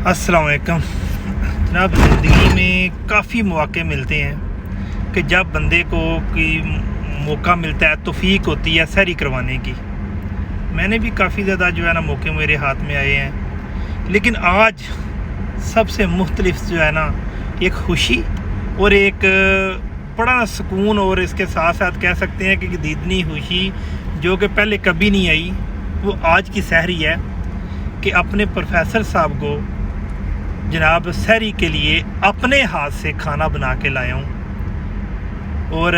अस्सलाम वालेकुम जनाब। ज़िंदगी में काफ़ी मौक़े मिलते हैं कि जब बंदे को कोई मौका मिलता है, तौफ़ीक होती है सहरी करवाने की। मैंने भी काफ़ी ज़्यादा जो है ना मौके मेरे हाथ में आए हैं, लेकिन आज सबसे मुख्तलिफ जो है ना एक खुशी और एक बड़ा सुकून, और इसके साथ साथ कह सकते हैं कि इतनी खुशी जो कि पहले कभी नहीं आई, वो आज की सहरी है कि अपने प्रोफेसर साहब को जनाब सहरी के लिए अपने हाथ से खाना बना के लाया हूँ। और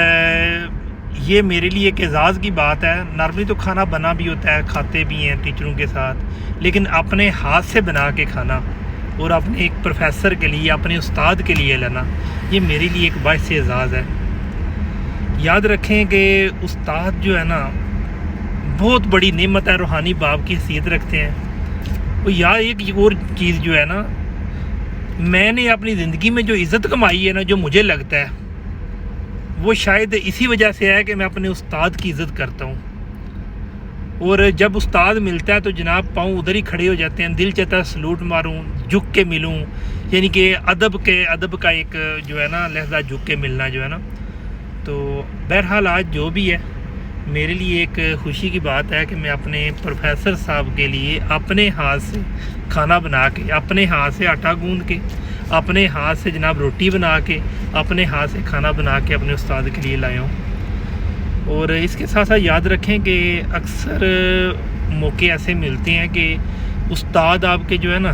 ये मेरे लिए एक एज़ाज़ की बात है। नॉर्मली तो खाना बना भी होता है, खाते भी हैं टीचरों के साथ, लेकिन अपने हाथ से बना के खाना और अपने एक प्रोफेसर के लिए, अपने उस्ताद के लिए लाना, ये मेरे लिए एक बाइस एज़ाज़ है। याद रखें कि उस्ताद जो है ना बहुत बड़ी नेमत है, रूहानी बाप की हैसियत रखते हैं। और यार एक और चीज़ जो है ना, मैंने अपनी ज़िंदगी में जो इज़्ज़त कमाई है ना, जो मुझे लगता है वो शायद इसी वजह से है कि मैं अपने उस्ताद की इज़्ज़त करता हूँ। और जब उस्ताद मिलता है तो जनाब पाँव उधर ही खड़े हो जाते हैं, दिल चाहता है सलूट मारूं, झुक के मिलूं, यानी कि अदब का एक जो है ना लहजा झुक के मिलना जो है ना। तो बहरहाल आज जो भी है, मेरे लिए एक खुशी की बात है कि मैं अपने प्रोफेसर साहब के लिए अपने हाथ से खाना बना के, अपने हाथ से आटा गूंद के, अपने हाथ से जनाब रोटी बना के, अपने हाथ से खाना बना के अपने उस्ताद के लिए लाया हूँ। और इसके साथ साथ याद रखें कि अक्सर मौके ऐसे मिलते हैं कि उस्ताद आपके जो है ना,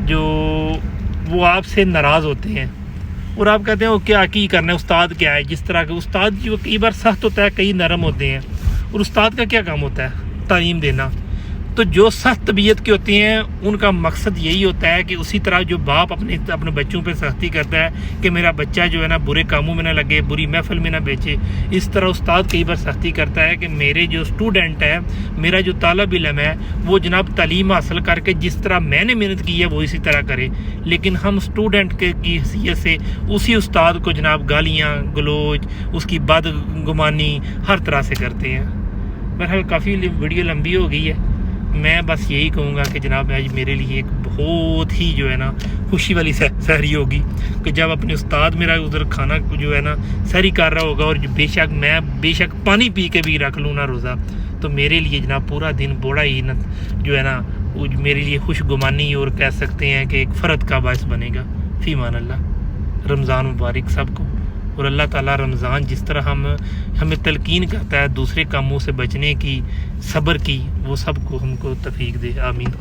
जो वो आपसे नाराज़ होते हैं और आप कहते हैं वो क्या की करना है, उस्ताद क्या है। जिस तरह के उस्ताद जो कई बार सख्त होता है, कई नरम होते हैं, और उस्ताद का क्या काम होता है, तालीम देना। तो जो सख्त तबीयत के होते हैं उनका मकसद यही होता है कि उसी तरह जो बाप अपने बच्चों पे सख्ती करता है कि मेरा बच्चा जो है ना बुरे कामों में ना लगे, बुरी महफिल में ना बेचे, इस तरह उस्ताद कई बार सख्ती करता है कि मेरे जो स्टूडेंट है, मेरा जो तालिब इल्म है, वो जनाब तालीम हासिल करके जिस तरह मैंने मेहनत की है वो इसी तरह करे। लेकिन हम स्टूडेंट की हैसियत से उसी उस्ताद को जनाब गालियाँ गलोच, उसकी बदगुमानी हर तरह से करते हैं। बहरहाल काफ़ी वीडियो लंबी हो गई है। मैं बस यही कहूँगा कि जनाब आज मेरे लिए एक बहुत ही जो है ना खुशी वाली सहरी होगी कि जब अपने उस्ताद मेरा उधर खाना जो है ना सहरी कर रहा होगा, और मैं बेशक पानी पी के भी रख लूँ ना रोज़ा, तो मेरे लिए जनाब पूरा दिन बड़ा ही न जो है ना वो मेरे लिए खुशगुमानी और कह सकते हैं कि एक फ़र्द का बायस बनेगा। फ़ीमान अल्लाह। रमज़ान मुबारक सबको। और अल्लाह ताला रमज़ान जिस तरह हमें तलकीन करता है दूसरे कामों से बचने की, सब्र की, वो सब को हमको तौफीक दे। आमीन।